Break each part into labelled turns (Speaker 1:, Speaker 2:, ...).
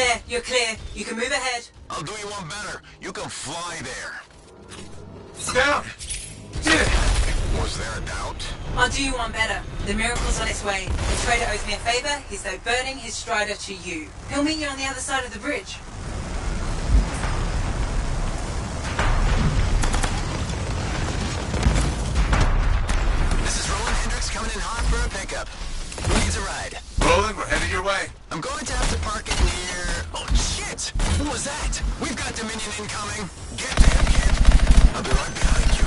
Speaker 1: There, you're clear. You can move ahead.
Speaker 2: I'll do you one better. You can fly there.
Speaker 3: Down! Did it!
Speaker 2: Was there a doubt?
Speaker 1: I'll do you one better. The miracle's on its way. The trader owes me a favor. He's diverting his strider to you. He'll meet you on the other side of the bridge.
Speaker 2: This is Roland Hendricks coming in hot for a pickup. Who needs a ride?
Speaker 3: Roland, we're headed your way.
Speaker 2: I'm going to have to park it near... Oh, shit! What was that? We've got Dominion incoming. Get to him, kid. I'll be right behind you.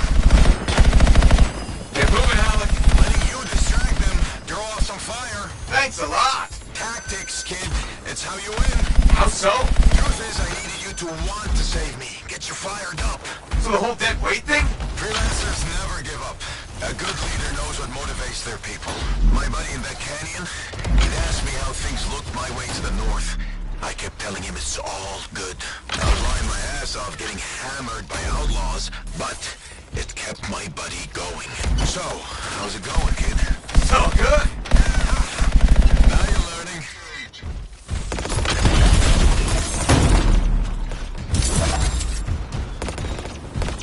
Speaker 3: Get moving, Alec.
Speaker 2: Letting you distract them. Draw off some fire.
Speaker 3: Thanks a lot.
Speaker 2: Tactics, kid. It's how you win.
Speaker 3: How so?
Speaker 2: Truth is, I needed you to want to save me. Get you fired up.
Speaker 3: So the whole dead weight thing?
Speaker 2: Freelancers never give up. A good leader knows what motivates their people. My buddy in that canyon, he'd asked me how things looked my way to the north. I kept telling him it's all good. I was lying my ass off getting hammered by outlaws, but it kept my buddy going. So, how's it going, kid?
Speaker 3: So good.
Speaker 2: Now you're learning.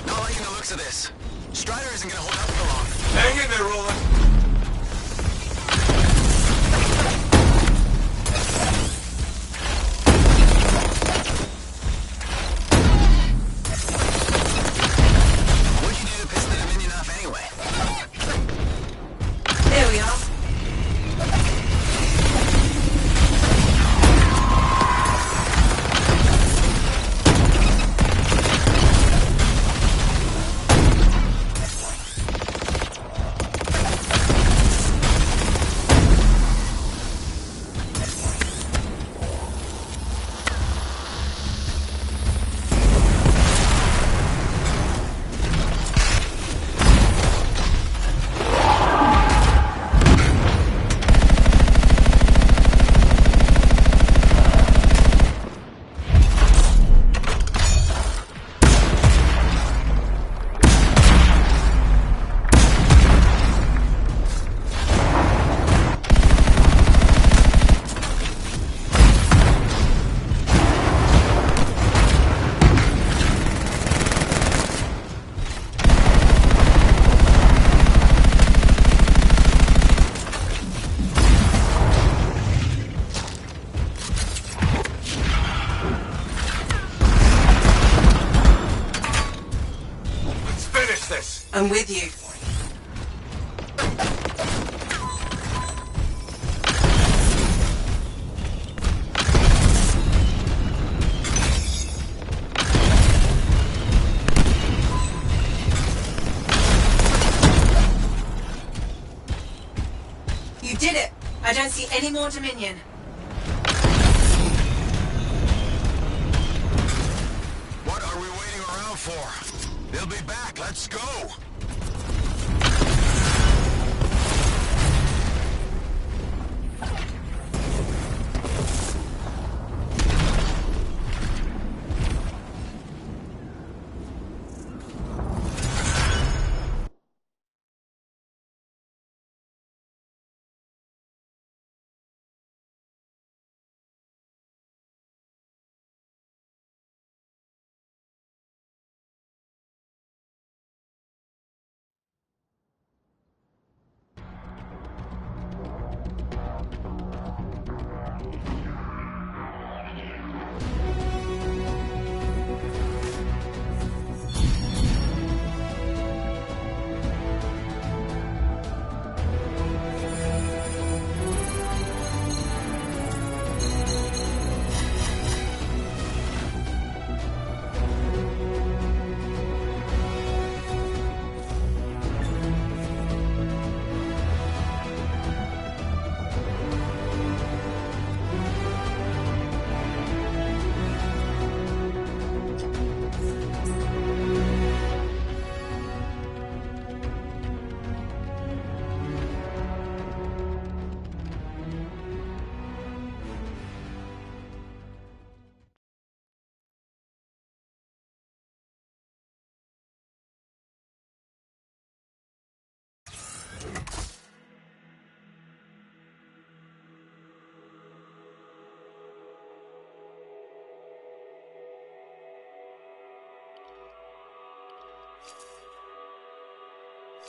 Speaker 2: Not liking the looks of this. Strider isn't gonna hold up for long.
Speaker 3: Hang in there, Roland.
Speaker 2: What'd you do to piss the Dominion off anyway?
Speaker 1: There we are. I'm with you. You did it! I don't see any more Dominion.
Speaker 2: What are we waiting around for? They'll be back. Let's go.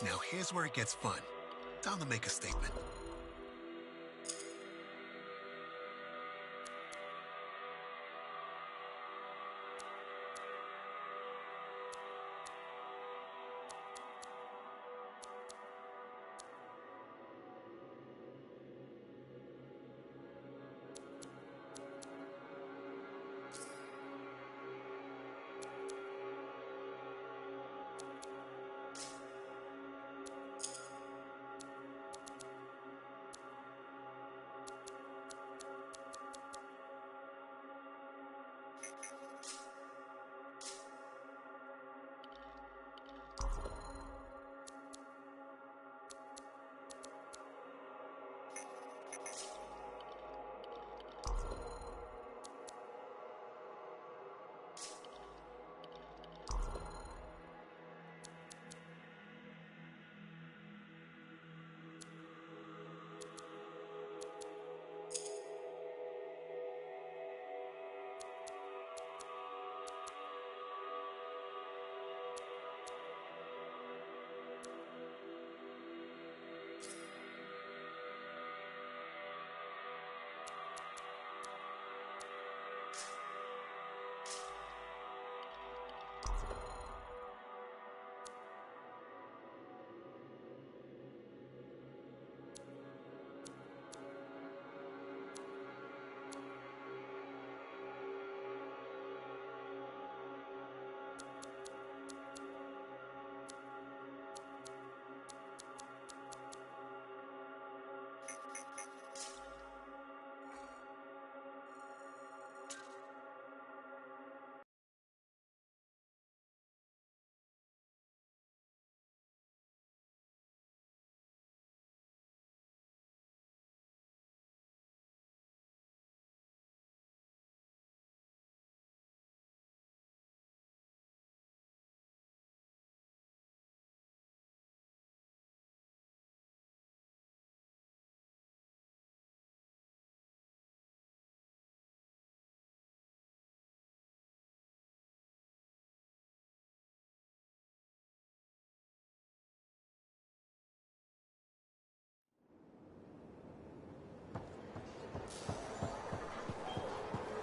Speaker 4: Now here's where it gets fun. Time to make a statement.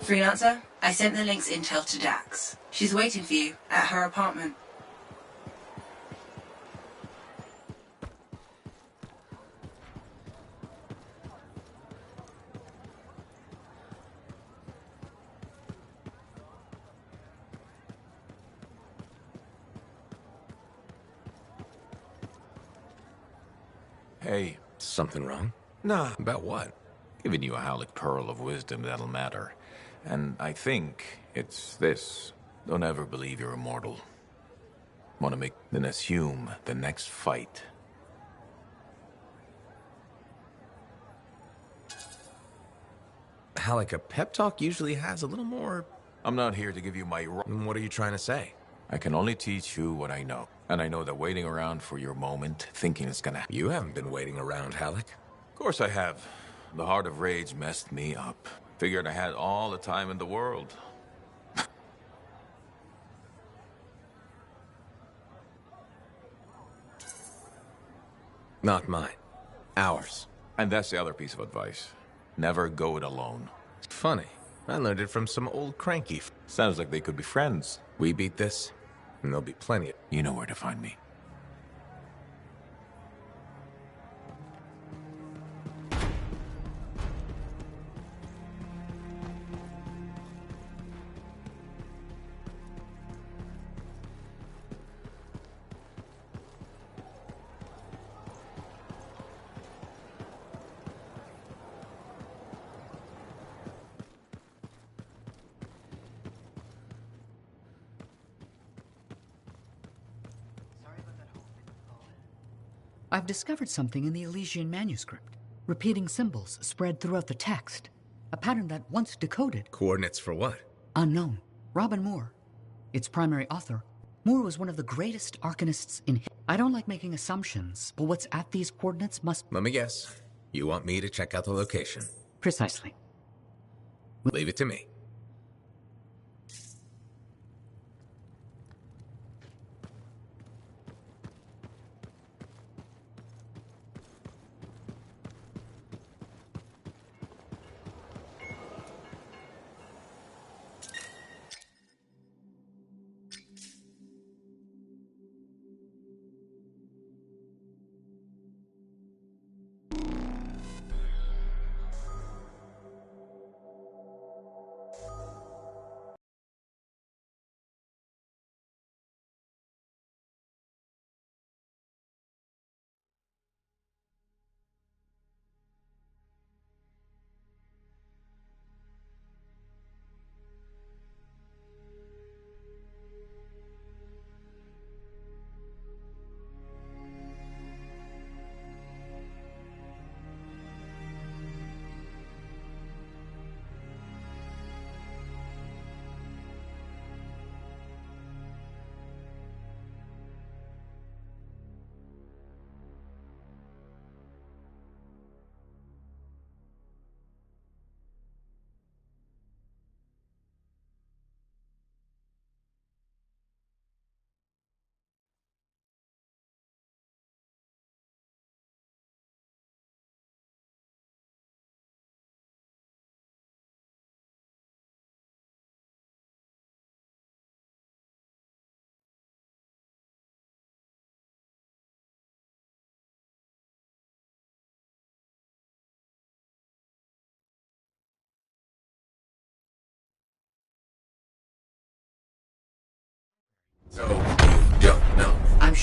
Speaker 1: Freelancer, I sent the link's intel to Dax. She's waiting for you at her apartment.
Speaker 5: Hey,
Speaker 6: Something wrong?
Speaker 5: nah,
Speaker 6: About what?
Speaker 5: giving you a Howlick pearl of wisdom that'll matter. And I think it's this. Don't ever believe you're immortal. Want to make, then assume the next fight.
Speaker 6: How like a pep talk usually has a little more...
Speaker 5: I'm not here to give you my
Speaker 6: What are you trying to say?
Speaker 5: I can only teach you what I know. And I know that waiting around for your moment, thinking it's gonna...
Speaker 6: You haven't been waiting around, Halleck.
Speaker 5: Of course I have. The heart of rage messed me up. Figured I had all the time in the world.
Speaker 6: Not mine. Ours.
Speaker 5: And that's the other piece of advice. Never go it alone.
Speaker 6: Funny. I learned it from some old cranky.
Speaker 5: Sounds like they could be friends.
Speaker 6: We beat this, and there'll be plenty of...
Speaker 5: You know where to find me.
Speaker 7: I've discovered something in the Elysian manuscript. Repeating symbols spread throughout the text. A pattern that, once decoded...
Speaker 6: Coordinates for what?
Speaker 7: Unknown. Robin Moore. Its primary author. Moore was one of the greatest arcanists in... I don't like making assumptions, but what's at these coordinates must...
Speaker 6: Let me guess. You want me to check out the location?
Speaker 7: Precisely.
Speaker 6: Leave it to me.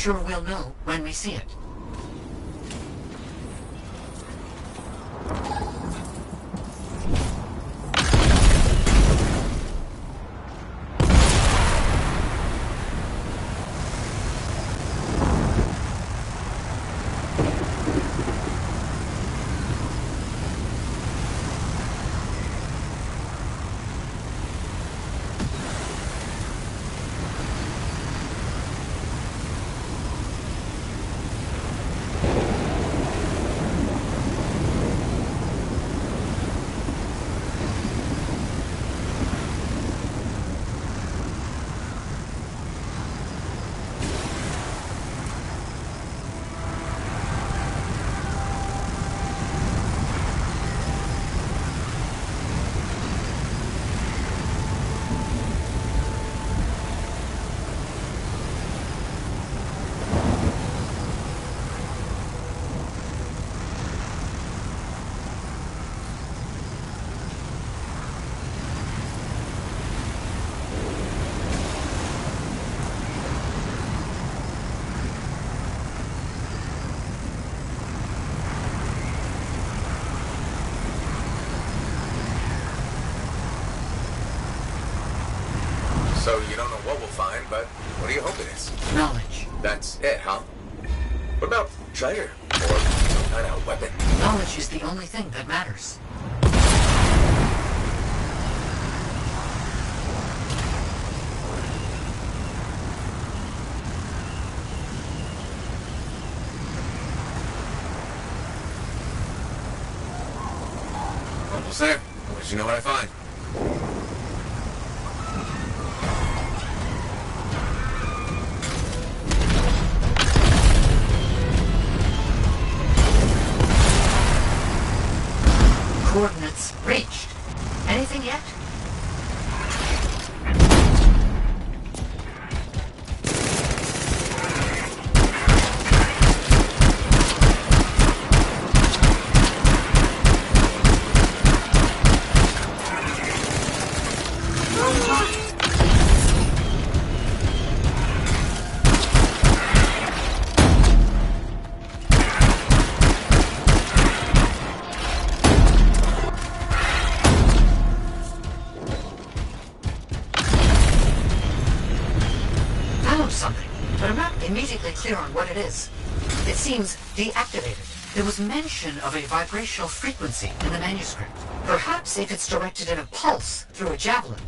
Speaker 7: sure we'll know when we see it.
Speaker 6: So you don't know what we'll find, but what do you hope it is?
Speaker 7: Knowledge.
Speaker 6: That's it, huh? What about treasure? Or some kind of weapon?
Speaker 7: Knowledge is the only thing that matters.
Speaker 6: Almost there. I'll let you know what I find.
Speaker 7: Coordinates reached. Anything yet? Something, but I'm not immediately clear on what it is. It seems deactivated. There was mention of a vibrational frequency in the manuscript. Perhaps if it's directed in a pulse through a javelin.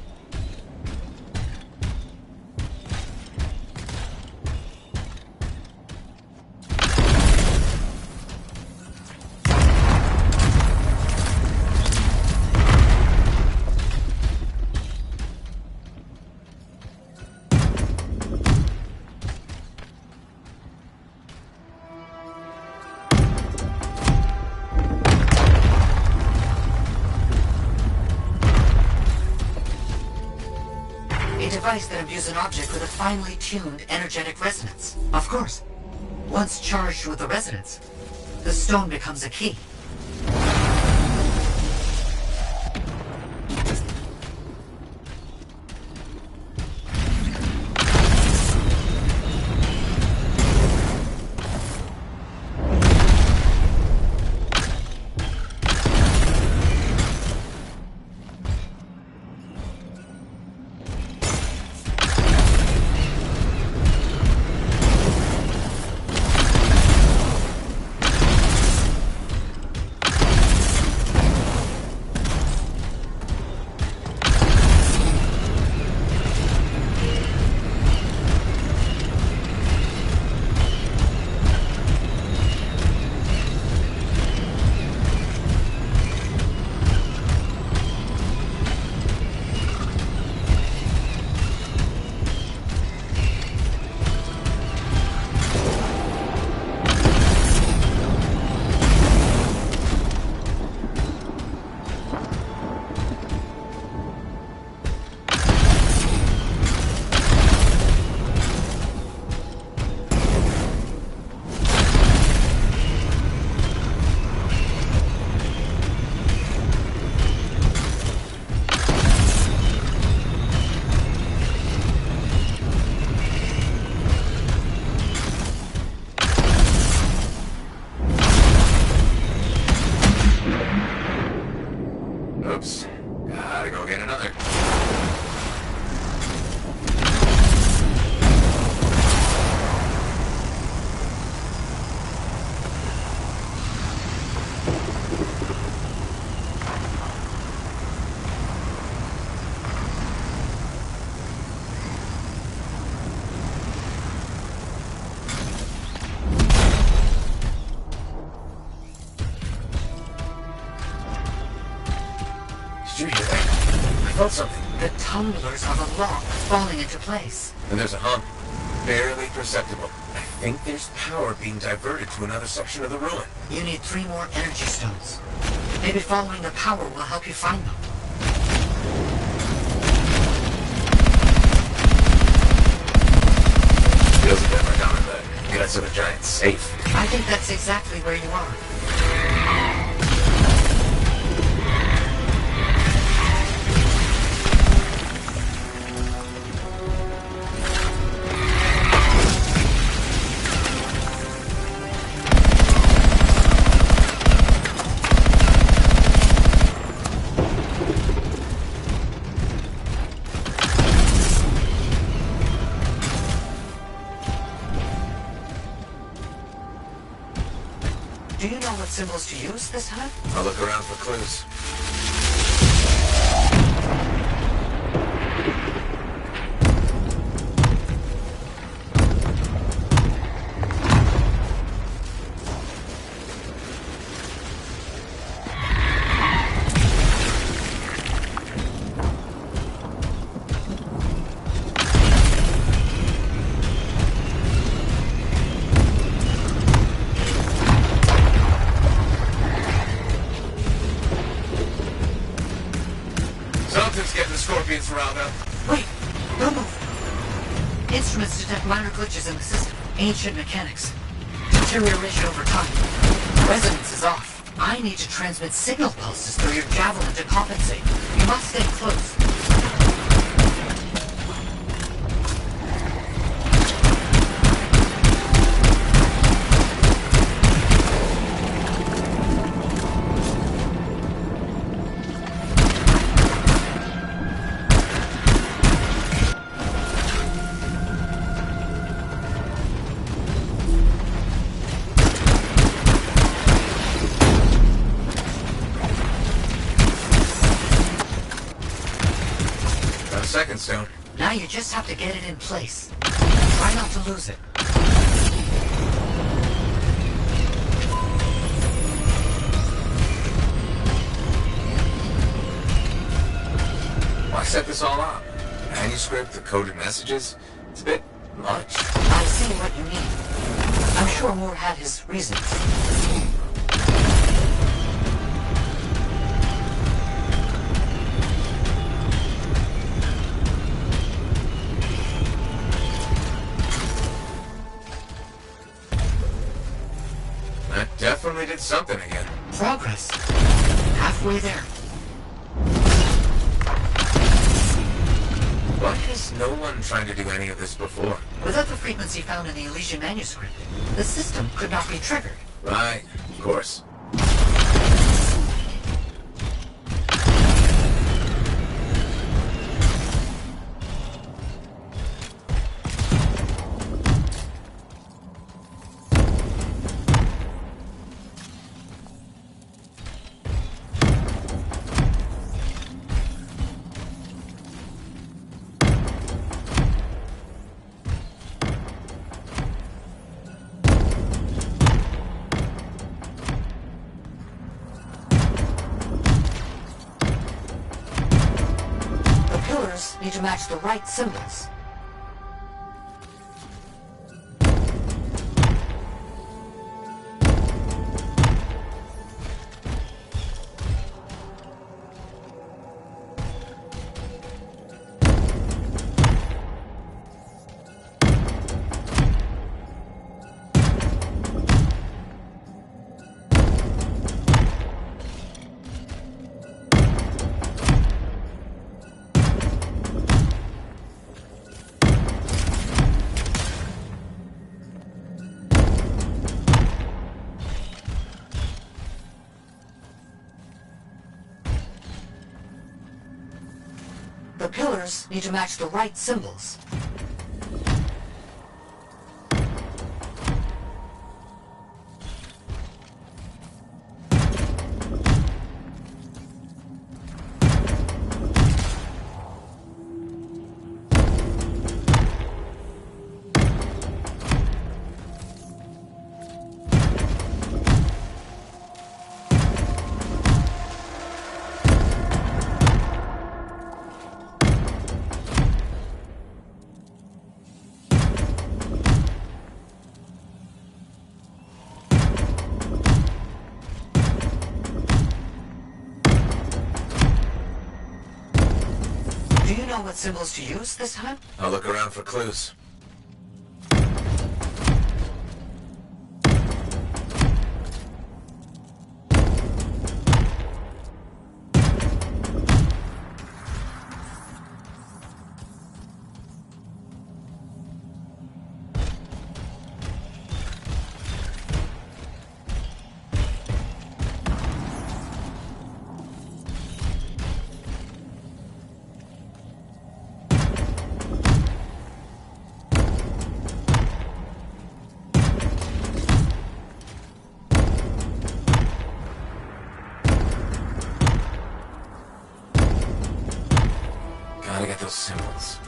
Speaker 7: A device that imbues an object with a finely tuned energetic resonance. Of course. Once charged with the resonance, the stone becomes a key.
Speaker 3: Gotta go get another. Did you hear that? I felt something.
Speaker 7: The tumblers on the lock falling into place.
Speaker 3: And there's a hum. Barely perceptible. I think there's power being diverted to another section of the ruin.
Speaker 7: You need 3 more energy stones. Maybe following the power will help you find them.
Speaker 3: Feels a bit like I'm in the guts of a giant safe.
Speaker 7: I think that's exactly where you are. Do you know what symbols to use this time?
Speaker 3: I'll look around for clues. Something's getting the scorpions riled up.
Speaker 7: Wait, no move. Instruments detect minor glitches in the system. Ancient mechanics. Deterioration over time. Resonance is off. I need to transmit signal pulses through your javelin to compensate. You must stay close.
Speaker 3: Second stone.
Speaker 7: Now you just have to get it in place. Try not to lose it.
Speaker 3: Why set this all up? Manuscript, the coded messages? It's a bit much.
Speaker 7: I see what you mean. I'm sure Moore had his reasons.
Speaker 3: That definitely did something again.
Speaker 7: Progress. Halfway there.
Speaker 3: Why has no one tried to do any of this before?
Speaker 7: Without the frequency found in the Elysian manuscript, the system could not be triggered.
Speaker 3: Right, of course.
Speaker 7: Need to match the right symbols. The pillars need to match the right symbols. Do you know what symbols to use this time?
Speaker 3: I'll look around for clues. Gotta get those symbols.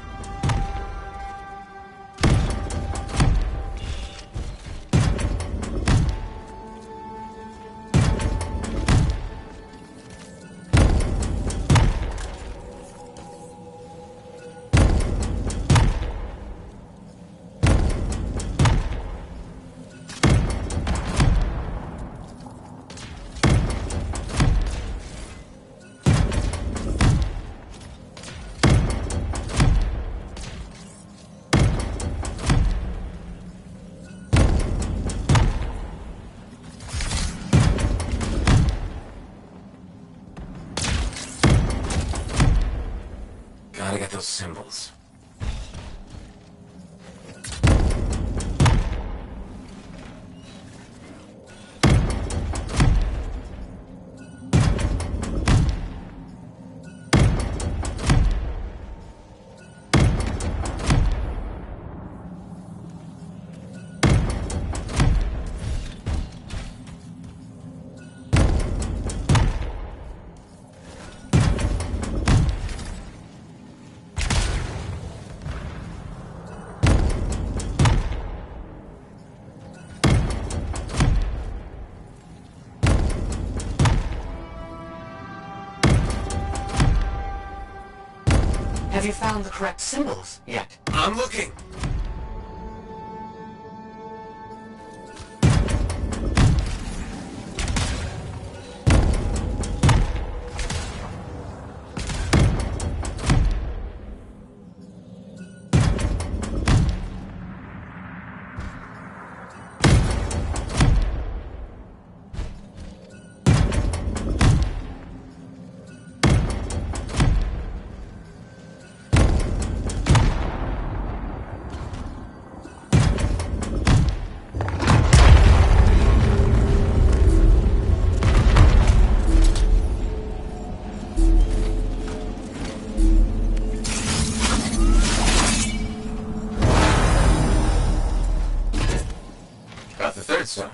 Speaker 3: Gotta get those symbols.
Speaker 7: Have you found the correct symbols yet?
Speaker 3: I'm looking. Got the third stone.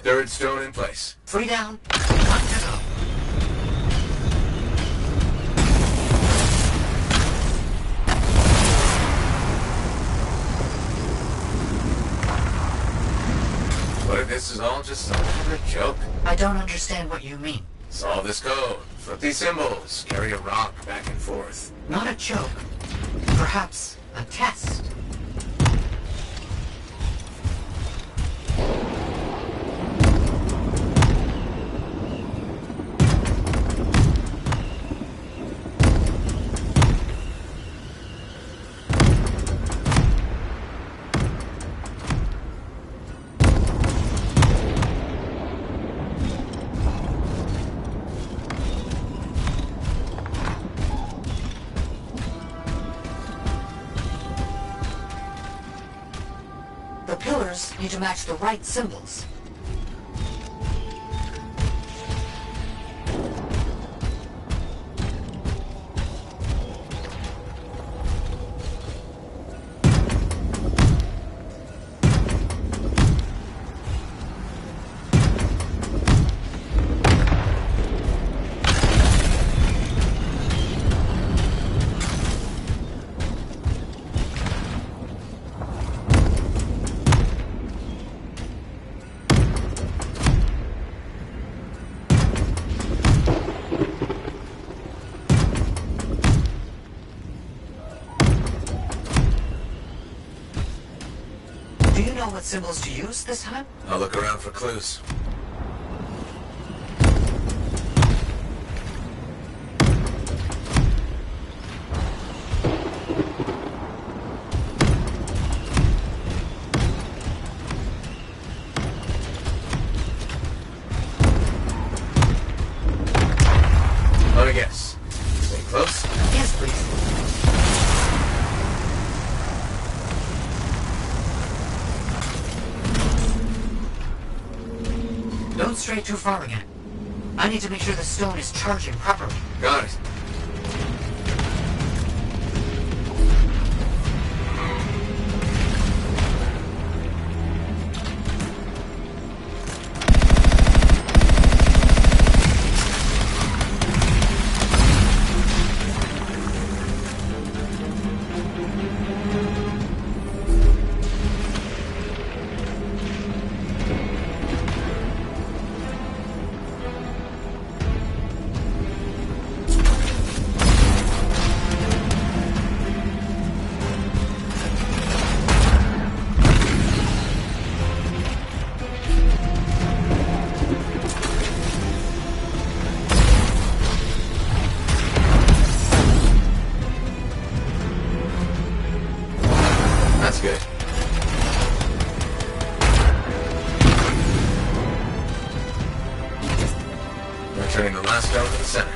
Speaker 3: Third stone in place.
Speaker 7: 3 down, 1 to go.
Speaker 3: sure this is all just some kind of joke?
Speaker 7: I don't understand what you mean.
Speaker 3: Solve this code. Flip these symbols. Carry a rock back and forth.
Speaker 7: Not a joke. Perhaps a test. The pillars need to match the right symbols. Do you know what symbols to use this time?
Speaker 3: I'll look around for clues. Let me guess. Stay close.
Speaker 7: Yes, please. Don't stray too far again. I need to make sure the stone is charging properly.
Speaker 3: Got it. That's good. We're turning the last stone to the center.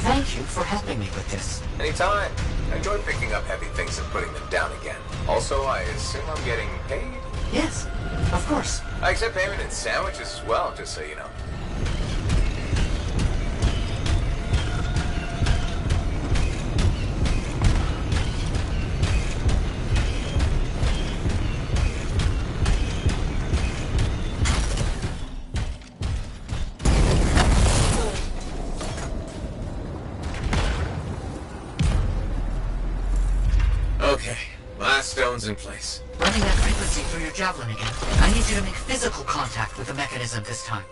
Speaker 7: Thank you for helping me with this.
Speaker 3: Anytime. I enjoy picking up heavy things and putting them down again. Also, I assume I'm getting paid?
Speaker 7: Yes, of course.
Speaker 3: I accept payment in sandwiches as well, just so you know. Okay, last stone's in place.
Speaker 7: Running that frequency through your javelin again. I need you to make physical contact with the mechanism this time.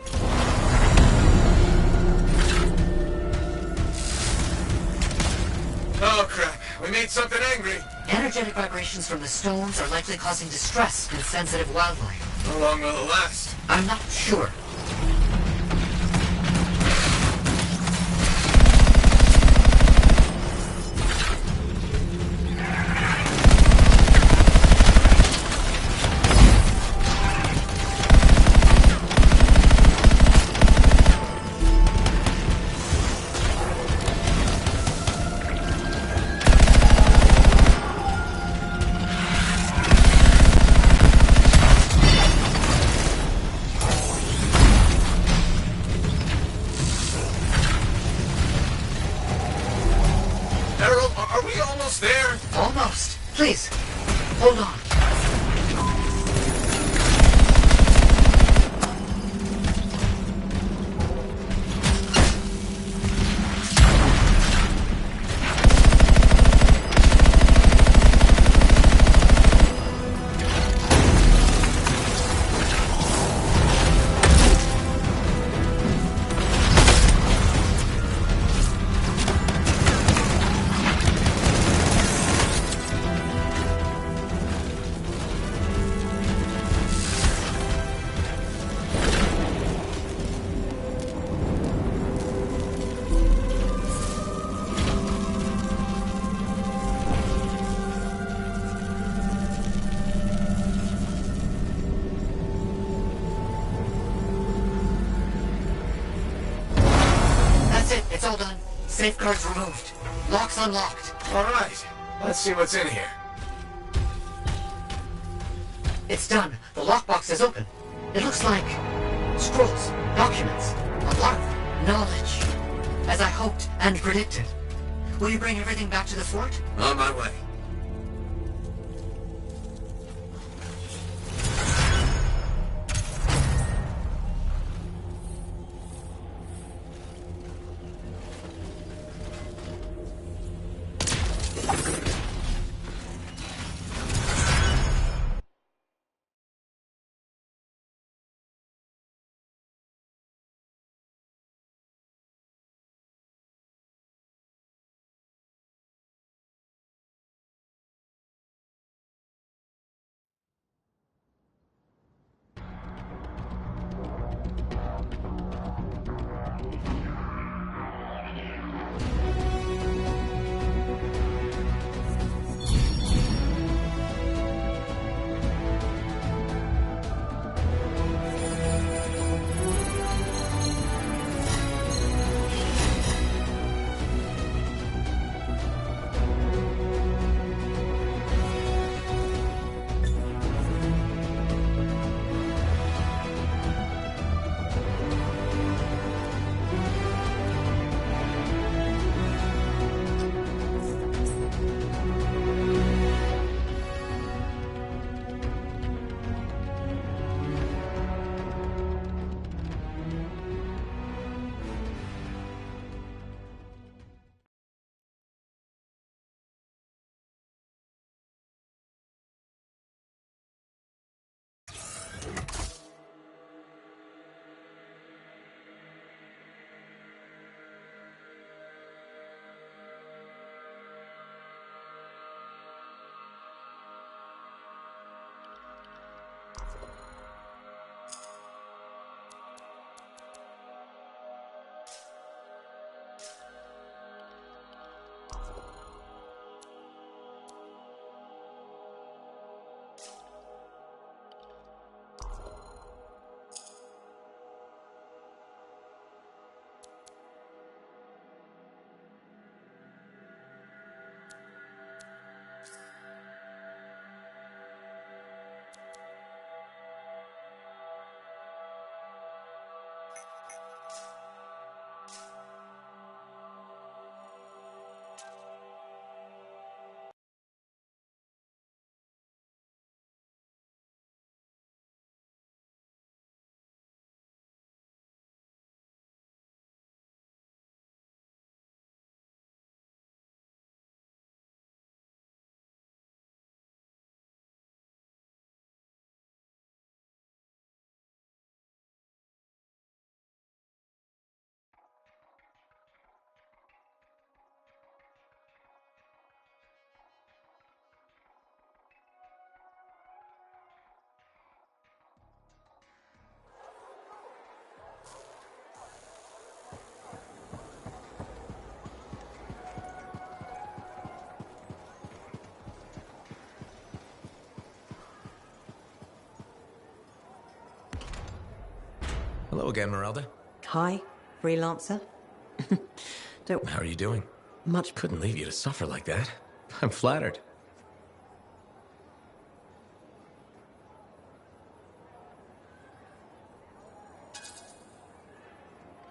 Speaker 3: Oh crap, we made something angry.
Speaker 7: Energetic vibrations from the stones are likely causing distress in sensitive wildlife.
Speaker 3: How long will it last?
Speaker 7: I'm not sure.
Speaker 3: Are we almost there?
Speaker 7: Almost. Please, hold on. all done. Safeguards removed. Locks unlocked.
Speaker 3: All right, let's see what's in here.
Speaker 7: It's done. The lockbox is open. It looks like scrolls, documents, a lot of knowledge. As I hoped and predicted. Will you bring everything back to the fort?
Speaker 3: On my way.
Speaker 8: Hello again, Merelda.
Speaker 9: Hi, freelancer. Don't...
Speaker 8: How are you doing?
Speaker 9: Much...
Speaker 8: Couldn't leave you to suffer like that. I'm flattered.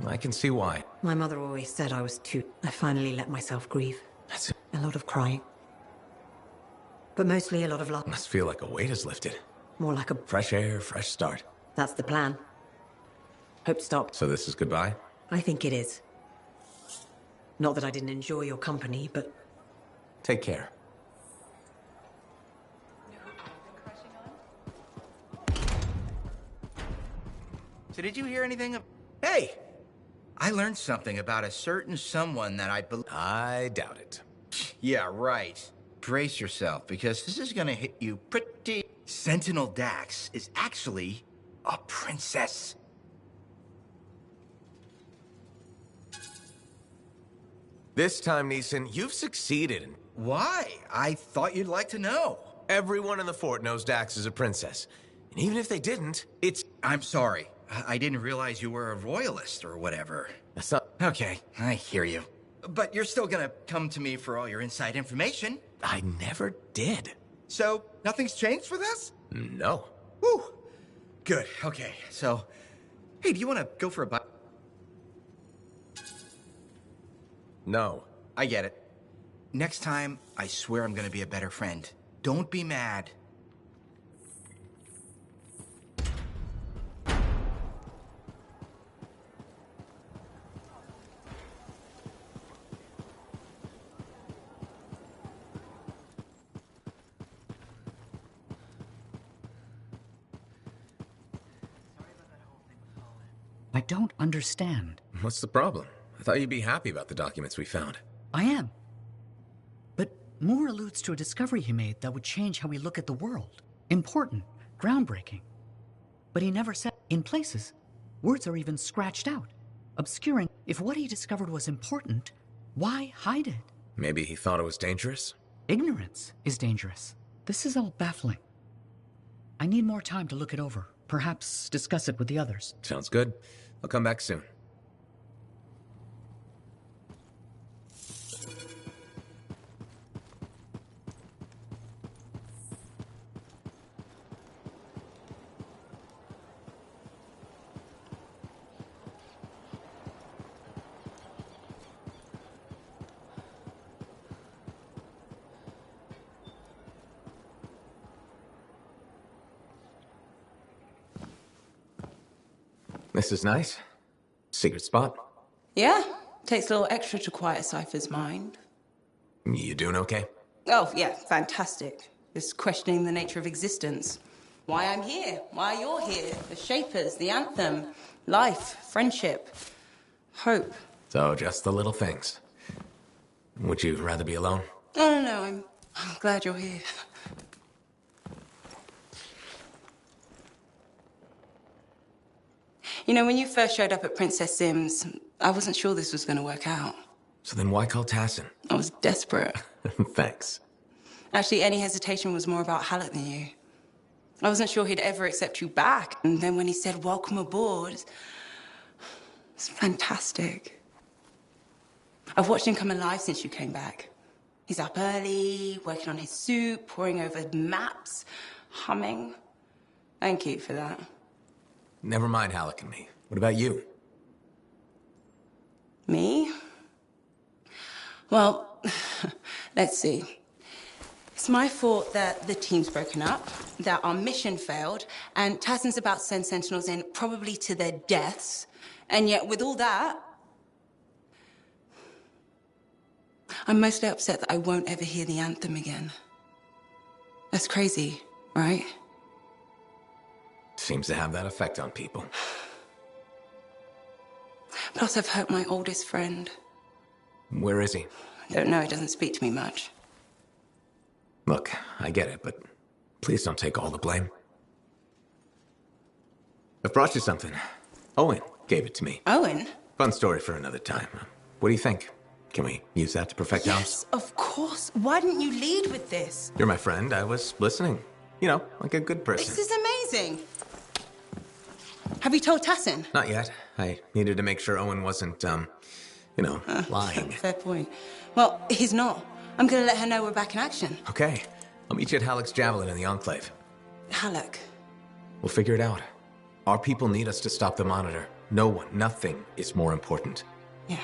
Speaker 8: I can see why.
Speaker 9: My mother always said I was too... I finally let myself grieve.
Speaker 8: That's it.
Speaker 9: A lot of crying. But mostly a lot of love.
Speaker 8: Must feel like a weight is lifted.
Speaker 9: More like a...
Speaker 8: Fresh air, fresh start.
Speaker 9: That's the plan. Hope to stop.
Speaker 8: So this is goodbye?
Speaker 9: I think it is. Not that I didn't enjoy your company, but...
Speaker 8: Take care.
Speaker 10: So did you hear anything of... Hey! I learned something about a certain someone that
Speaker 8: I doubt it.
Speaker 10: Yeah, right. Brace yourself, because this is gonna hit you pretty... Sentinel Dax is actually a princess.
Speaker 8: This time, Neeson, you've succeeded.
Speaker 10: Why? I thought you'd like to know.
Speaker 8: Everyone in the fort knows Dax is a princess. And even if they didn't, it's...
Speaker 10: I'm sorry. I didn't realize you were a royalist or whatever.
Speaker 8: That's not...
Speaker 10: Okay, I hear you. But you're still gonna come to me for all your inside information.
Speaker 8: I never did.
Speaker 10: So, nothing's changed with us?
Speaker 8: No.
Speaker 10: Whew. Good, okay. So, hey, do you want to go for a bite?
Speaker 8: No.
Speaker 10: I get it. Next time, I swear I'm gonna be a better friend. Don't be mad.
Speaker 7: I don't understand.
Speaker 8: What's the problem? I thought you'd be happy about the documents we found.
Speaker 7: I am. But Moore alludes to a discovery he made that would change how we look at the world. Important, groundbreaking. But he never said, in places, words are even scratched out, obscuring if what he discovered was important, why hide it?
Speaker 8: Maybe he thought it was dangerous?
Speaker 7: Ignorance is dangerous. This is all baffling. I need more time to look it over. Perhaps discuss it with the others.
Speaker 8: Sounds good. I'll come back soon. This is nice. Secret spot.
Speaker 1: Yeah, takes a little extra to quiet Cypher's mind.
Speaker 8: You doing okay?
Speaker 1: Oh, yeah, fantastic. Just questioning the nature of existence. Why I'm here, why you're here, the Shapers, the Anthem, life, friendship, hope.
Speaker 8: So, just the little things. Would you rather be alone?
Speaker 1: Oh, no, I'm glad you're here. You know, when you first showed up at Princess Sim's, I wasn't sure this was going to work out.
Speaker 8: So then why call Tassin?
Speaker 1: I was desperate.
Speaker 8: Thanks.
Speaker 1: Actually, any hesitation was more about Halleck than you. I wasn't sure he'd ever accept you back. And then when he said, welcome aboard, it's fantastic. I've watched him come alive since you came back. He's up early, working on his suit, poring over maps, humming. Thank you for that.
Speaker 8: Never mind Halleck and me. What about you?
Speaker 1: Me? Well, let's see. It's my fault that the team's broken up, that our mission failed, and Tassin's about to send Sentinels in, probably to their deaths. And yet, with all that, I'm mostly upset that I won't ever hear the anthem again. That's crazy, right?
Speaker 8: Seems to have that effect on people.
Speaker 1: Plus, I've hurt my oldest friend.
Speaker 8: Where is he?
Speaker 1: I don't know, he doesn't speak to me much.
Speaker 8: Look, I get it, but please don't take all the blame. I've brought you something. Owen gave it to me.
Speaker 1: Owen?
Speaker 8: Fun story for another time. What do you think? Can we use that to perfect ours?
Speaker 1: Yes, of course. Why didn't you lead with this?
Speaker 8: You're my friend. I was listening. You know, like a good person.
Speaker 1: This is amazing. Have you told Tassin?
Speaker 8: Not yet. I needed to make sure Owen wasn't, lying.
Speaker 1: Fair point. Well, he's not. I'm gonna let her know we're back in action.
Speaker 8: Okay. I'll meet you at Halleck's Javelin in the Enclave.
Speaker 1: Halleck.
Speaker 8: We'll figure it out. Our people need us to stop the Monitor. No one, nothing is more important.
Speaker 1: Yeah.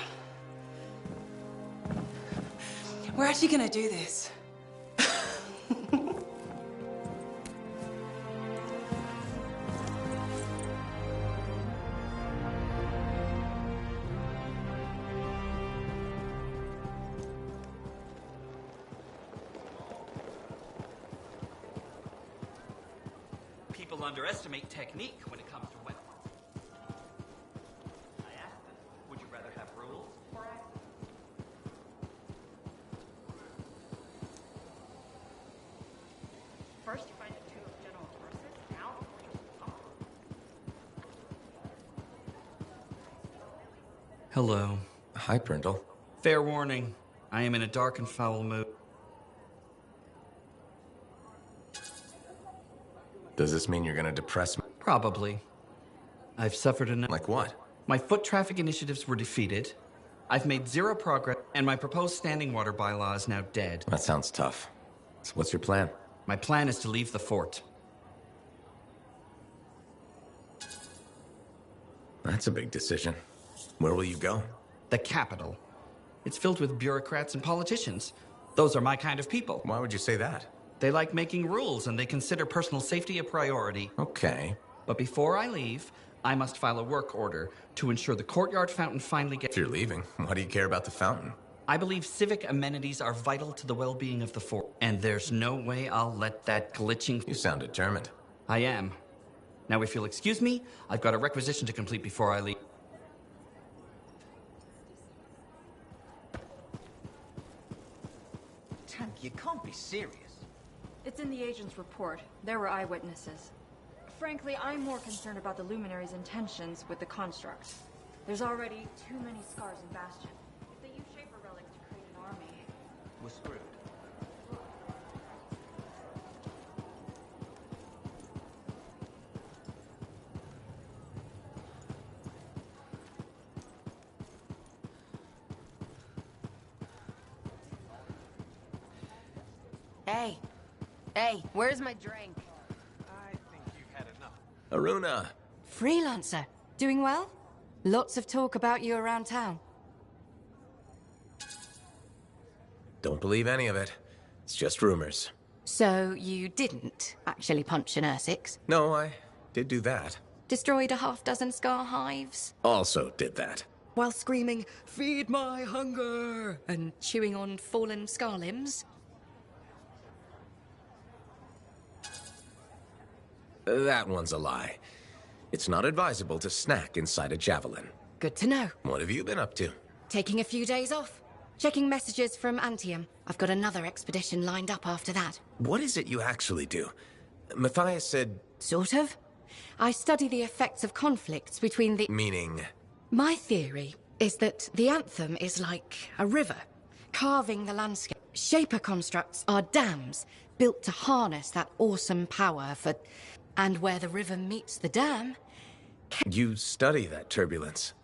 Speaker 1: We're actually gonna do this.
Speaker 11: People underestimate technique when it comes to weapons. I asked them, would you rather have rules or actors?
Speaker 12: First you find the two of General Versus, now
Speaker 11: Hello.
Speaker 8: Hi, Brindle.
Speaker 11: Fair warning, I am in a dark and foul mood.
Speaker 8: Does this mean you're gonna depress me?
Speaker 11: Probably. I've suffered enough.
Speaker 8: Like what?
Speaker 11: My foot traffic initiatives were defeated. I've made zero progress, and my proposed standing water bylaw is now dead.
Speaker 8: That sounds tough. So what's your plan?
Speaker 11: My plan is to leave the fort.
Speaker 8: That's a big decision. Where will you go?
Speaker 11: The capital. It's filled with bureaucrats and politicians. Those are my kind of people.
Speaker 8: Why would you say that?
Speaker 11: They like making rules, and they consider personal safety a priority.
Speaker 8: Okay.
Speaker 11: But before I leave, I must file a work order to ensure the courtyard fountain finally gets...
Speaker 8: If you're leaving, why do you care about the fountain?
Speaker 11: I believe civic amenities are vital to the well-being of the fort, and there's no way I'll let that glitching...
Speaker 8: You sound determined.
Speaker 11: I am. Now, if you'll excuse me, I've got a requisition to complete before I leave.
Speaker 10: Tank, you can't be serious.
Speaker 12: It's in the agent's report. There were eyewitnesses. Frankly, I'm more concerned about the Luminaries' intentions with the construct. There's already too many scars in Bastion. If they use Shaper relics to create an army...
Speaker 10: We're screwed.
Speaker 13: Hey. Hey, where's my drink?
Speaker 4: I think you've had enough.
Speaker 8: Aruna!
Speaker 13: Freelancer. Doing well? Lots of talk about you around town.
Speaker 8: Don't believe any of it. It's just rumors.
Speaker 13: So you didn't actually punch an Ursix?
Speaker 8: No, I did do that.
Speaker 13: Destroyed a half-dozen scar hives?
Speaker 8: Also did that.
Speaker 13: While screaming, "Feed my hunger!" and chewing on fallen scar limbs?
Speaker 8: That one's a lie. It's not advisable to snack inside a javelin.
Speaker 13: Good to know.
Speaker 8: What have you been up to?
Speaker 13: Taking a few days off. Checking messages from Antium. I've got another expedition lined up after that.
Speaker 8: What is it you actually do? Matthias said...
Speaker 13: Sort of. I study the effects of conflicts between the...
Speaker 8: Meaning?
Speaker 13: My theory is that the Anthem is like a river, carving the landscape. Shaper constructs are dams, built to harness that awesome power for... And where the river meets the dam...
Speaker 8: You study that turbulence.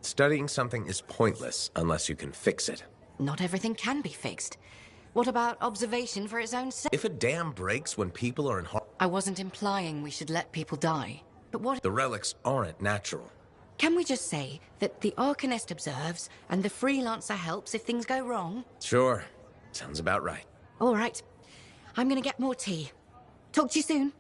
Speaker 8: Studying something is pointless unless you can fix it.
Speaker 13: Not everything can be fixed. What about observation for its own sake?
Speaker 8: If a dam breaks when people are in harm...
Speaker 13: I wasn't implying we should let people die. But what...
Speaker 8: The relics aren't natural.
Speaker 13: Can we just say that the Arcanist observes and the Freelancer helps if things go wrong?
Speaker 8: Sure. Sounds about right.
Speaker 13: All right. I'm gonna get more tea. Talk to you soon.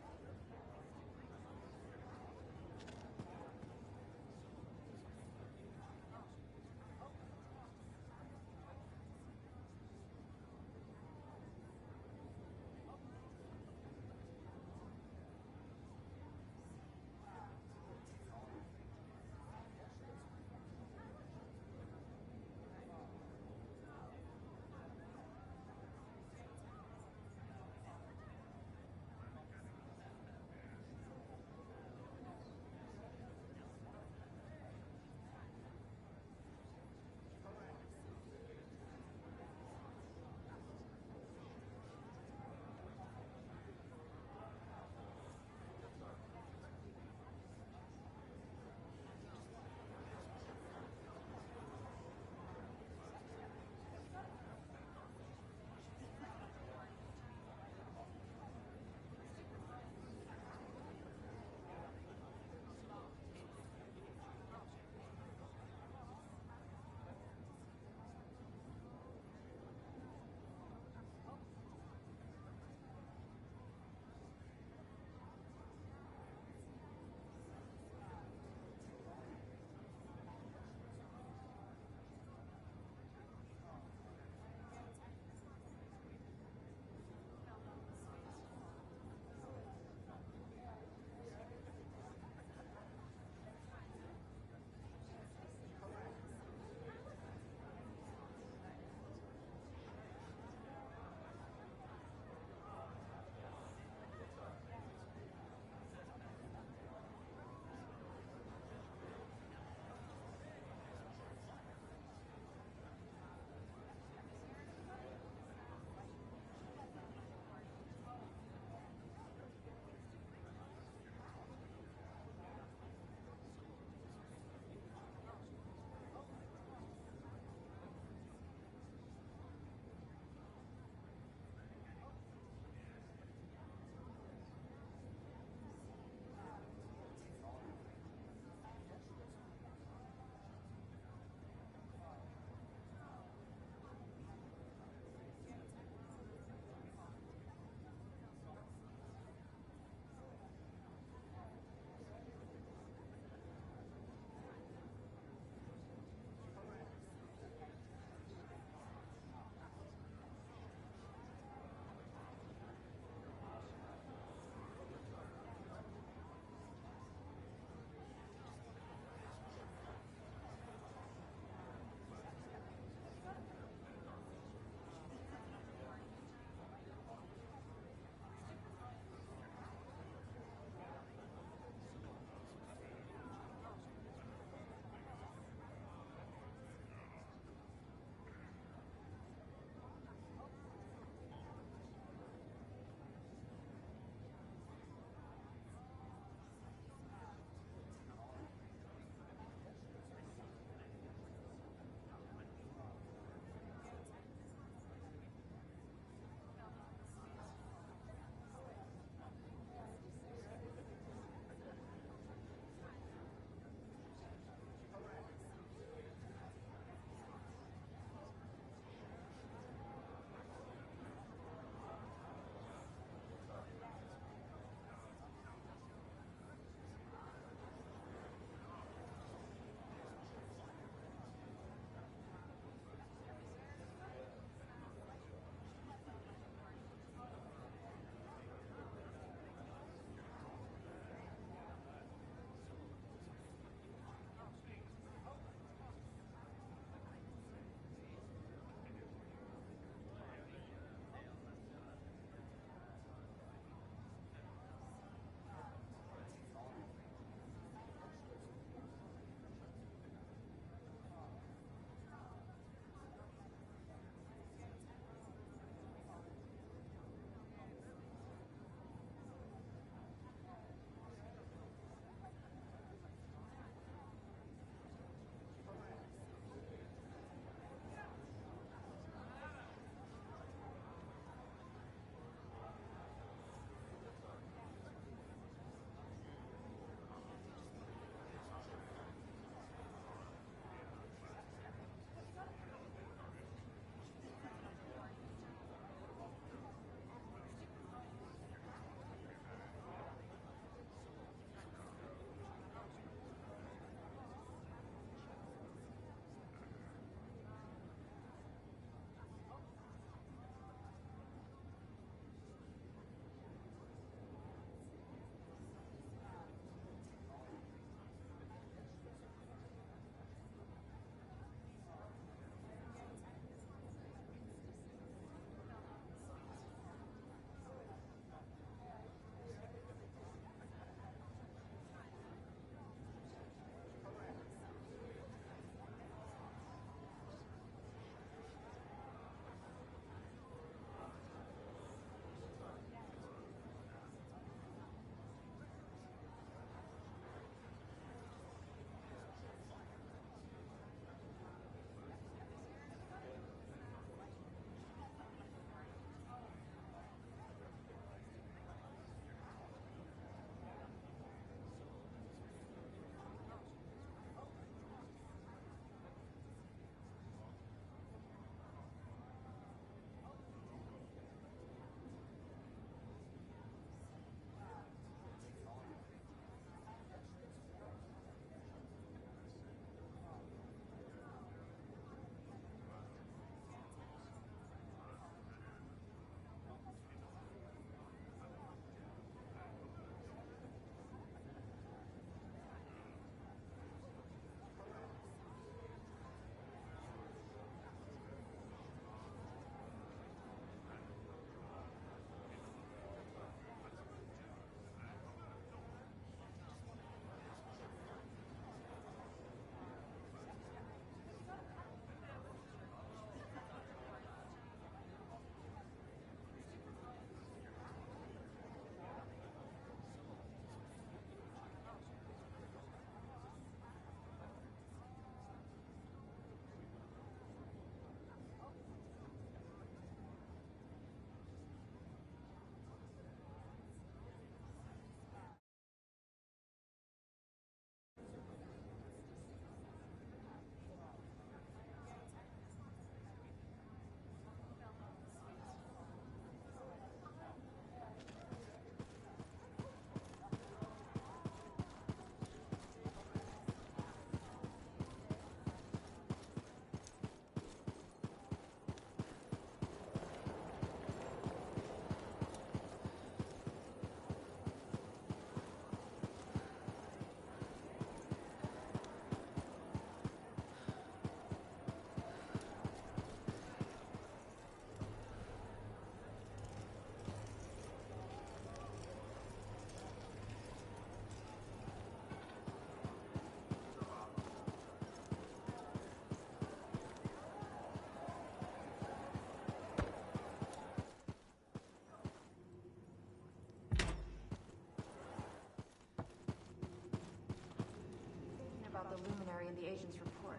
Speaker 12: luminary in the agent's report.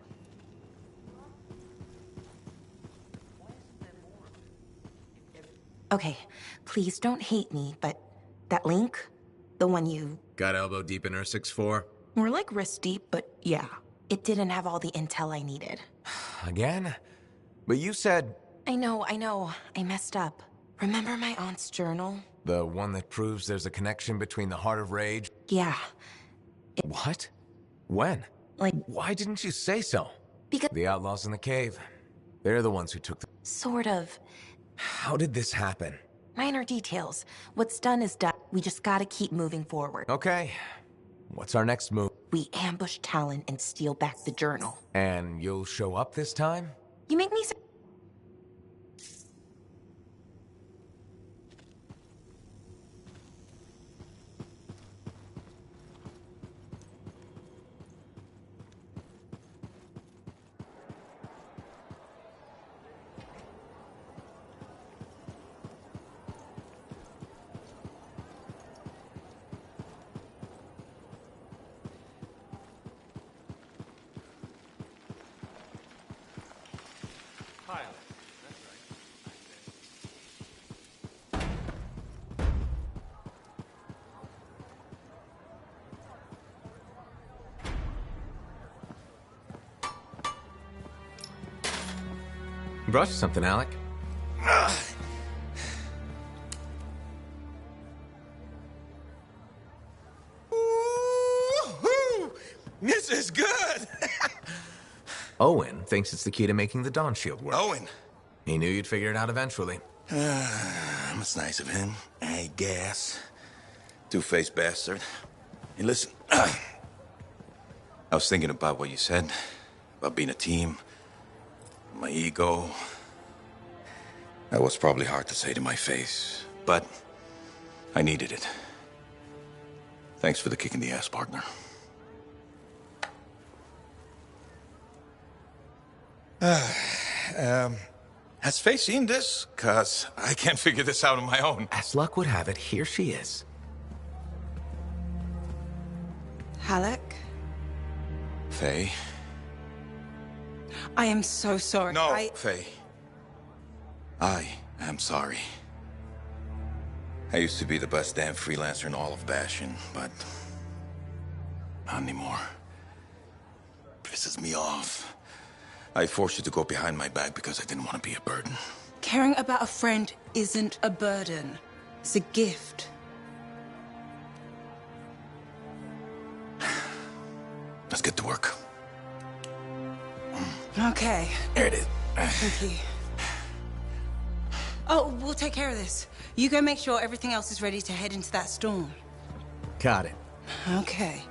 Speaker 14: Okay, please don't hate me, but that link, the one you...
Speaker 8: Got elbow deep in her 6'4"?
Speaker 14: More like wrist deep, but yeah. It didn't have all the intel I needed.
Speaker 8: Again? But you said...
Speaker 14: I know. I messed up. Remember my aunt's journal?
Speaker 8: The one that proves there's a connection between the Heart of Rage?
Speaker 14: Yeah.
Speaker 8: What? When?
Speaker 14: Like...
Speaker 8: Why didn't you say so?
Speaker 14: Because...
Speaker 8: The outlaws in the cave. They're the ones who took the...
Speaker 14: Sort of.
Speaker 8: How did this happen?
Speaker 14: Minor details. What's done is done. We just gotta keep moving forward.
Speaker 8: Okay. What's our next move?
Speaker 14: We ambush Talon and steal back the journal.
Speaker 8: And you'll show up this time?
Speaker 14: You make me say...
Speaker 8: Brought you something, Alec.
Speaker 6: Woo-hoo! This is good!
Speaker 8: Owen thinks it's the key to making the Dawn Shield work.
Speaker 6: Owen?
Speaker 8: He knew you'd figure it out eventually.
Speaker 6: That's nice of him, I guess. Two-faced bastard. Hey, listen. I was thinking about what you said, about being a team. My ego. That was probably hard to say to my face, but I needed it. Thanks for the kick in the ass, partner. Has Faye seen this? 'Cause I can't figure this out on my own.
Speaker 8: As luck would have it, here she is.
Speaker 1: Halleck?
Speaker 6: Faye?
Speaker 1: I am so sorry.
Speaker 6: No, Faye. I am sorry. I used to be the best damn freelancer in all of Bastion, but not anymore. Pisses me off. I forced you to go behind my back because I didn't want to be a burden.
Speaker 1: Caring about a friend isn't a burden. It's a gift.
Speaker 6: Let's get to work.
Speaker 1: Okay.
Speaker 6: There it is.
Speaker 1: Thank you. Oh, we'll take care of this. You go make sure everything else is ready to head into that storm.
Speaker 8: Got it.
Speaker 1: Okay.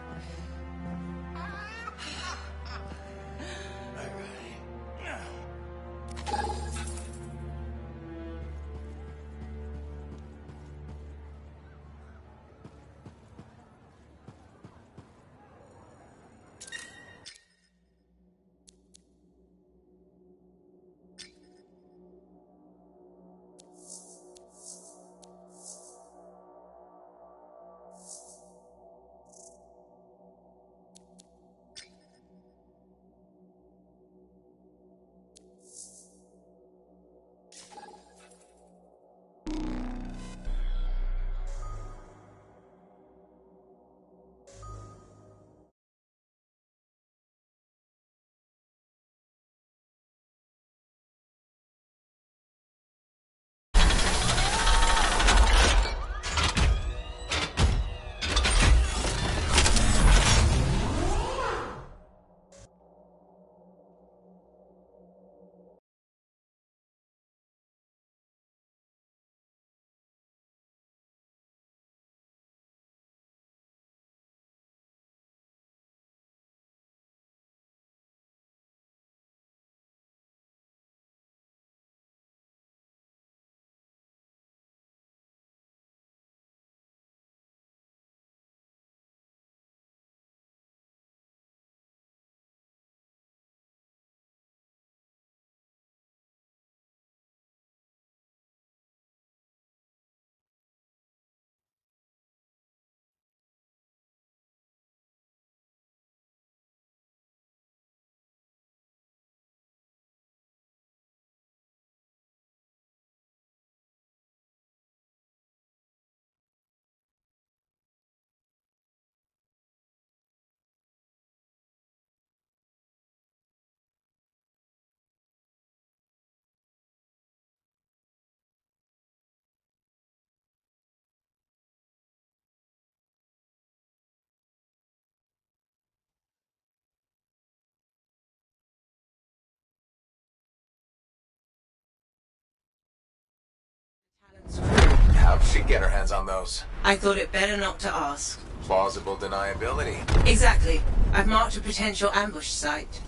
Speaker 3: How'd she get her hands on those?
Speaker 1: I thought it better not to ask.
Speaker 3: Plausible deniability.
Speaker 1: Exactly. I've marked a potential ambush site.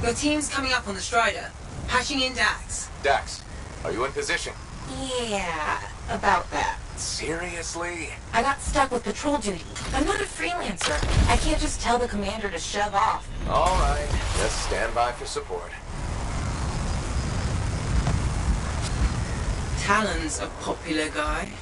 Speaker 1: Your team's coming up on the Strider. Patching in Dax.
Speaker 3: Dax, are you in position?
Speaker 14: Yeah, about that.
Speaker 3: Seriously?
Speaker 14: I got stuck with patrol duty. I'm not a freelancer. I can't just tell the commander to shove off.
Speaker 3: All right, just stand by for support.
Speaker 1: Talon's a popular guy.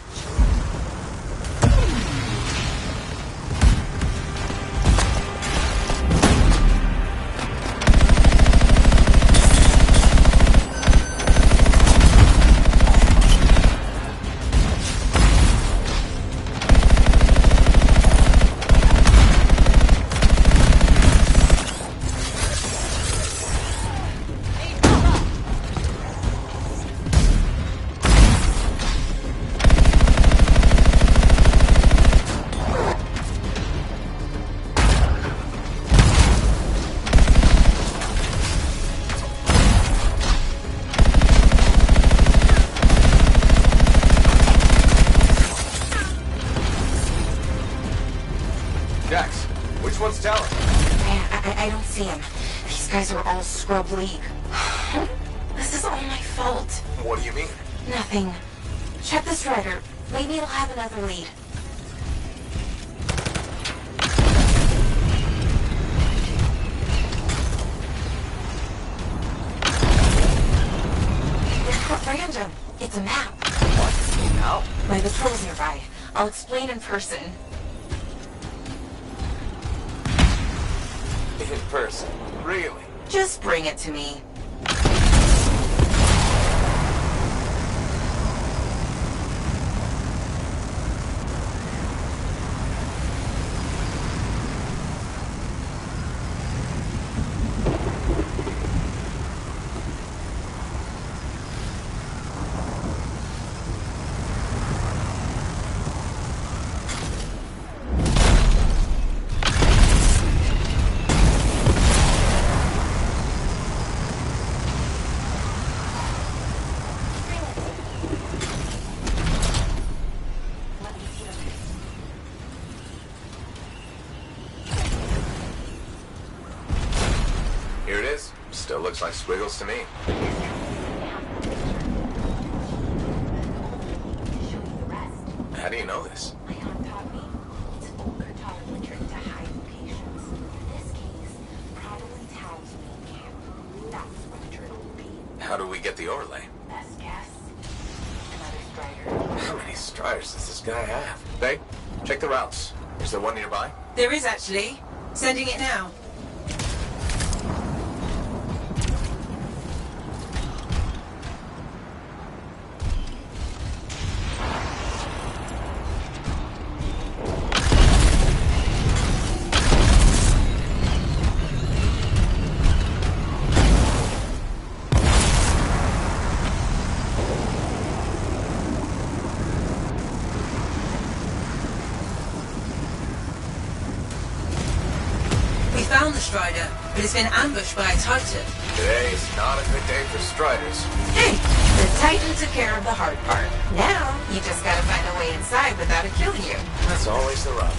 Speaker 3: Dax, which one's Talon?
Speaker 14: I don't see him. These guys are all scrub league. This is all my fault.
Speaker 3: What do you mean?
Speaker 14: Nothing. Check the Strider. Maybe it'll have another lead. Random. It's a map.
Speaker 3: What? How?
Speaker 14: My patrol's nearby. I'll explain in person.
Speaker 3: In person? Really?
Speaker 14: Just bring it to me.
Speaker 3: Here it is. Still looks like squiggles to me. How do you know this?
Speaker 14: My aunt taught me. It's old Qatar literature to hide locations. In this case, probably Tal's main camp. That's where the turtle will be.
Speaker 3: How do we get the overlay?
Speaker 14: Best guess. Another Strider.
Speaker 3: How many Striders does this guy have? Babe, check the routes. Is there one nearby?
Speaker 1: There is actually. Sending it now. Found the Strider, but it's been ambushed by a Titan.
Speaker 3: Today is not a good day for Striders.
Speaker 14: Hey, the Titan took care of the hard part. Now, you just gotta find a way inside without it killing you.
Speaker 3: That's always the rub.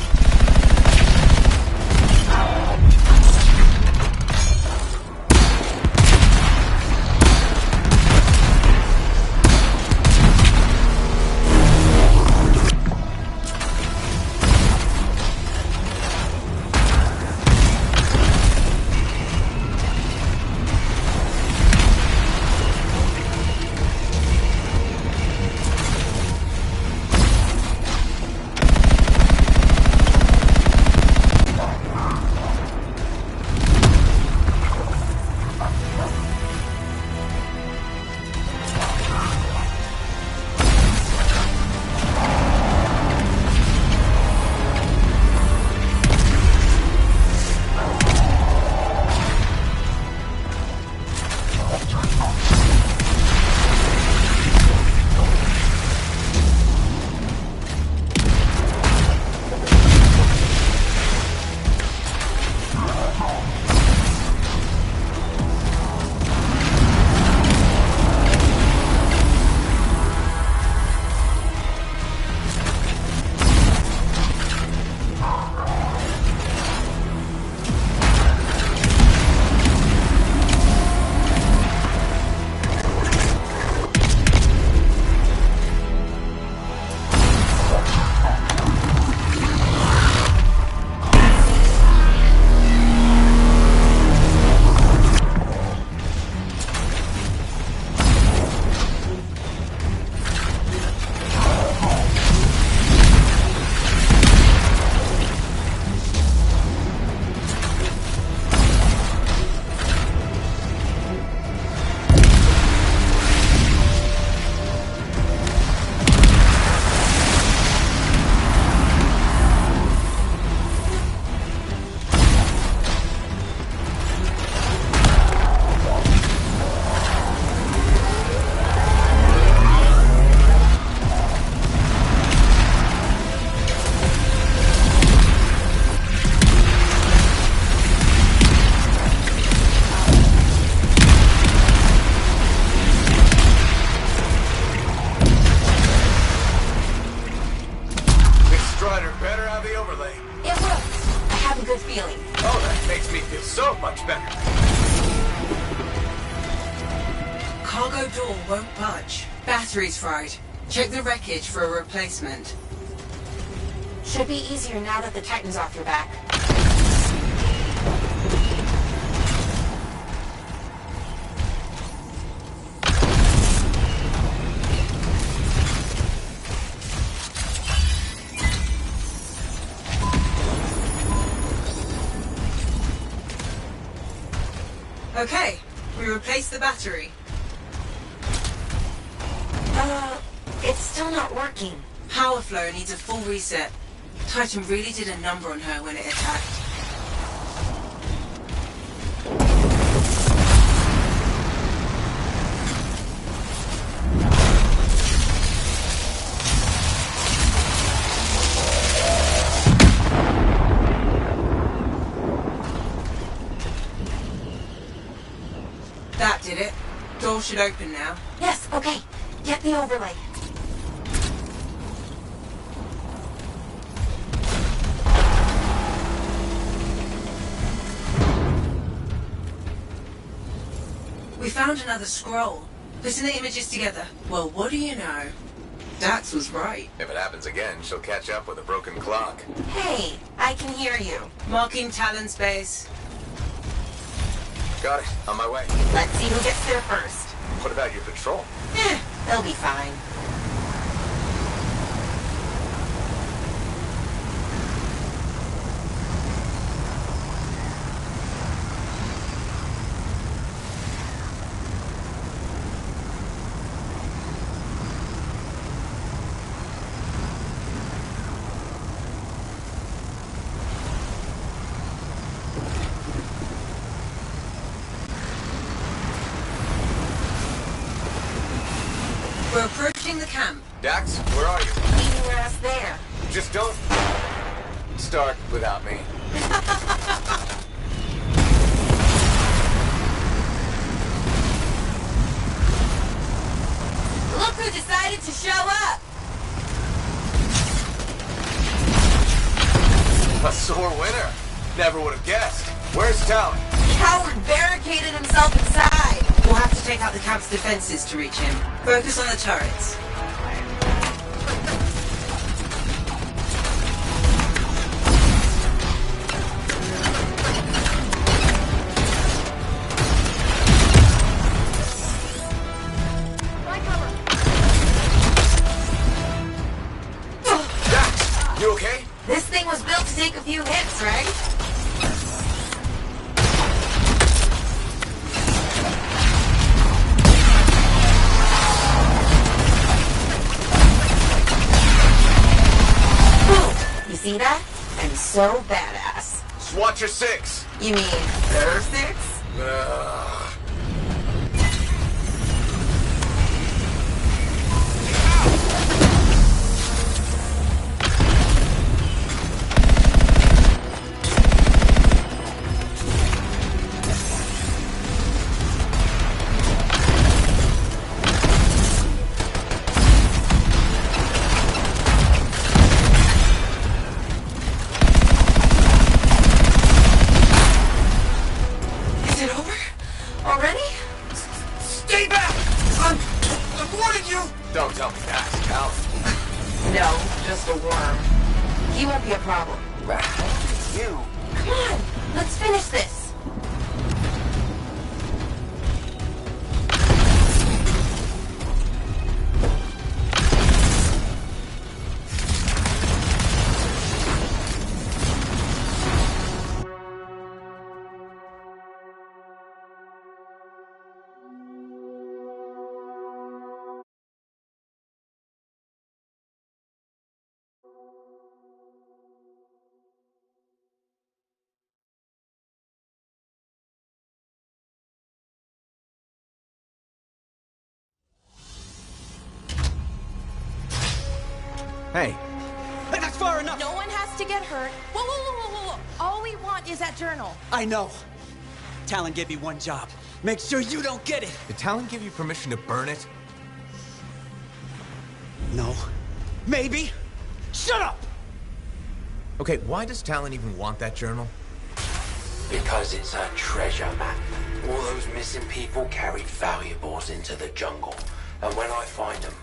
Speaker 3: so much better.
Speaker 15: Cargo door won't budge. Battery's fried. Check the wreckage for a replacement.
Speaker 14: Should be easier now that the Titan's off your back.
Speaker 15: Okay, we replaced the battery.
Speaker 14: It's still not working.
Speaker 15: Power flow needs a full reset. Titan really did a number on her when it attacked. That did it. Door should open now.
Speaker 14: Yes, okay. Get the overlay.
Speaker 15: We found another scroll. Putting the images together. Well, what do you know? Dax was right.
Speaker 3: If it happens again, she'll catch up with a broken clock.
Speaker 14: Hey, I can hear you.
Speaker 15: Marking Talon's base.
Speaker 3: Got it. On my way.
Speaker 14: Let's see who gets there first.
Speaker 3: What about your patrol?
Speaker 14: They'll be fine.
Speaker 15: We're approaching the camp.
Speaker 3: Dax, where are you?
Speaker 14: Meeting us there.
Speaker 3: Just don't start without me.
Speaker 14: Look who decided to show up!
Speaker 3: A sore winner. Never would have guessed. Where's Talon?
Speaker 14: Howard barricaded himself inside.
Speaker 15: We'll have to take out the camp's defenses to reach him. Focus on the turrets.
Speaker 3: Dax, you okay?
Speaker 14: This thing was built to take a few hits, right? See that? I'm so badass.
Speaker 3: SWAT your 6.
Speaker 14: You mean their 6?
Speaker 3: Don't tell me that, Cal.
Speaker 14: No, just a worm. He won't be a problem.
Speaker 3: You.
Speaker 14: Come on, let's finish this.
Speaker 8: Hey.
Speaker 16: That's far enough!
Speaker 17: No one has to get hurt. Whoa, whoa, whoa, whoa, whoa. All we want is that journal.
Speaker 16: I know. Talon gave me one job. Make sure you don't get it.
Speaker 8: Did Talon give you permission to burn it?
Speaker 16: No. Maybe. Shut up!
Speaker 8: Okay, why does Talon even want that journal?
Speaker 18: Because it's a treasure map. All those missing people carried valuables into the jungle. And when I find them,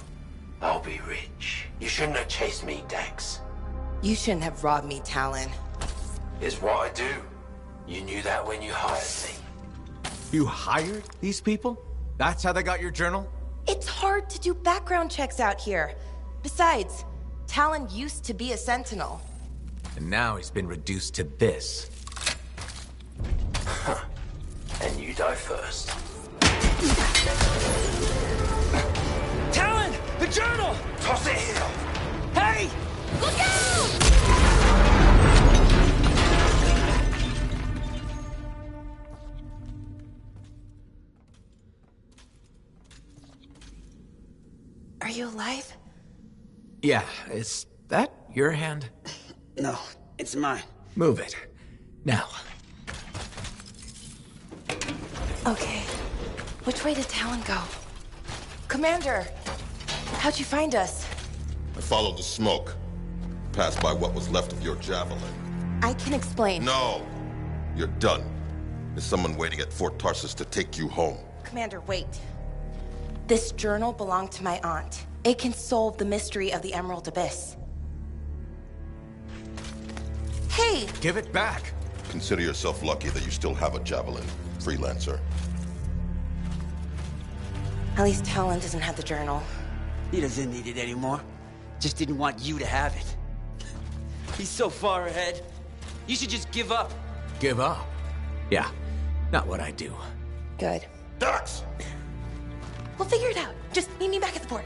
Speaker 18: I'll be rich. You shouldn't have chased me, Dex.
Speaker 19: You shouldn't have robbed me, Talon.
Speaker 18: It's what I do. You knew that when you hired me.
Speaker 8: You hired these people? That's how they got your journal?
Speaker 19: It's hard to do background checks out here. Besides, Talon used to be a Sentinel.
Speaker 8: And now he's been reduced to this.
Speaker 18: And you die first.
Speaker 16: Talon! The journal!
Speaker 18: Toss it here!
Speaker 16: Hey!
Speaker 17: Look out!
Speaker 19: Are you alive?
Speaker 8: Yeah, is that your hand?
Speaker 16: No, it's mine.
Speaker 8: Move it. Now.
Speaker 19: Okay. Which way did Talon go? Commander! How'd you find us?
Speaker 20: I followed the smoke. Passed by what was left of your javelin.
Speaker 19: I can explain.
Speaker 20: No! You're done. There's someone waiting at Fort Tarsus to take you home.
Speaker 19: Commander, wait. This journal belonged to my aunt. It can solve the mystery of the Emerald Abyss. Hey!
Speaker 8: Give it back!
Speaker 20: Consider yourself lucky that you still have a javelin, freelancer.
Speaker 19: At least Talon doesn't have the journal.
Speaker 16: He doesn't need it anymore. Just didn't want you to have it. He's so far ahead. You should just give up.
Speaker 8: Give up? Yeah, not what I do.
Speaker 19: Good.
Speaker 20: Dax!
Speaker 19: We'll figure it out. Just meet me back at the port.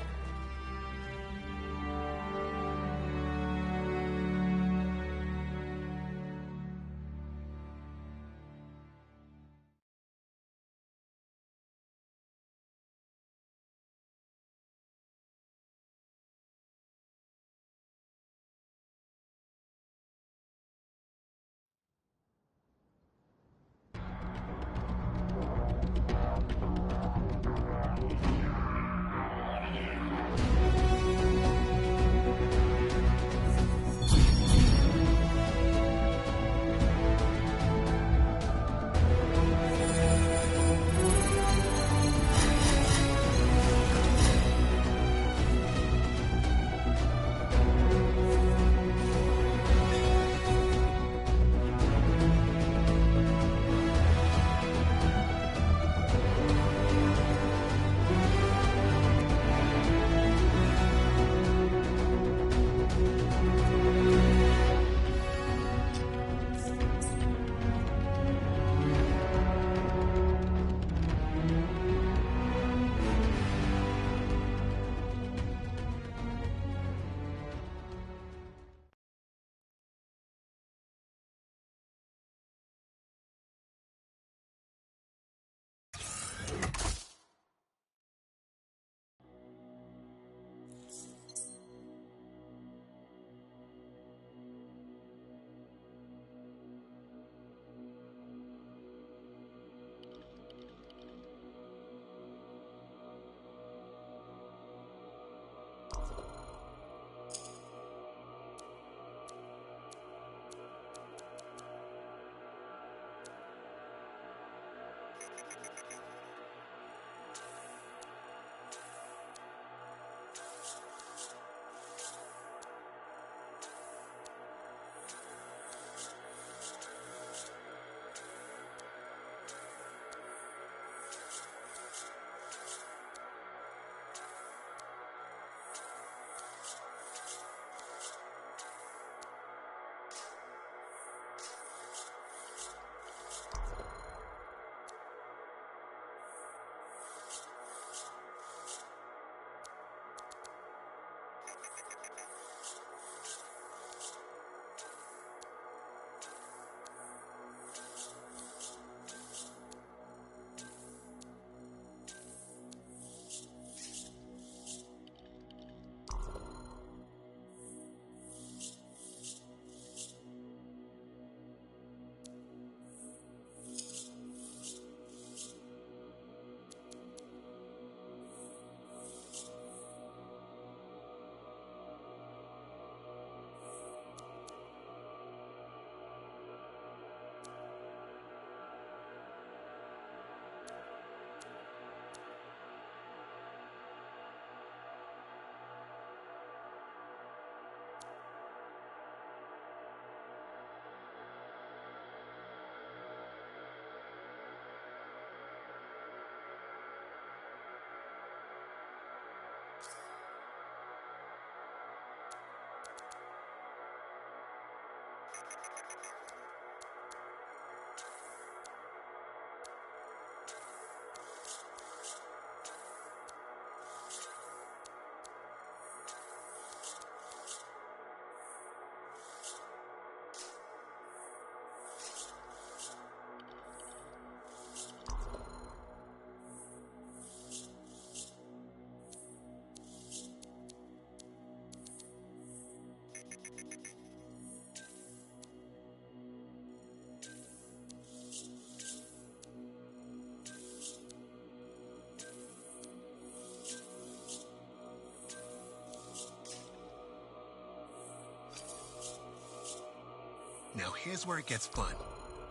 Speaker 4: Now here's where it gets fun.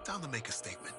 Speaker 4: Time to make a statement.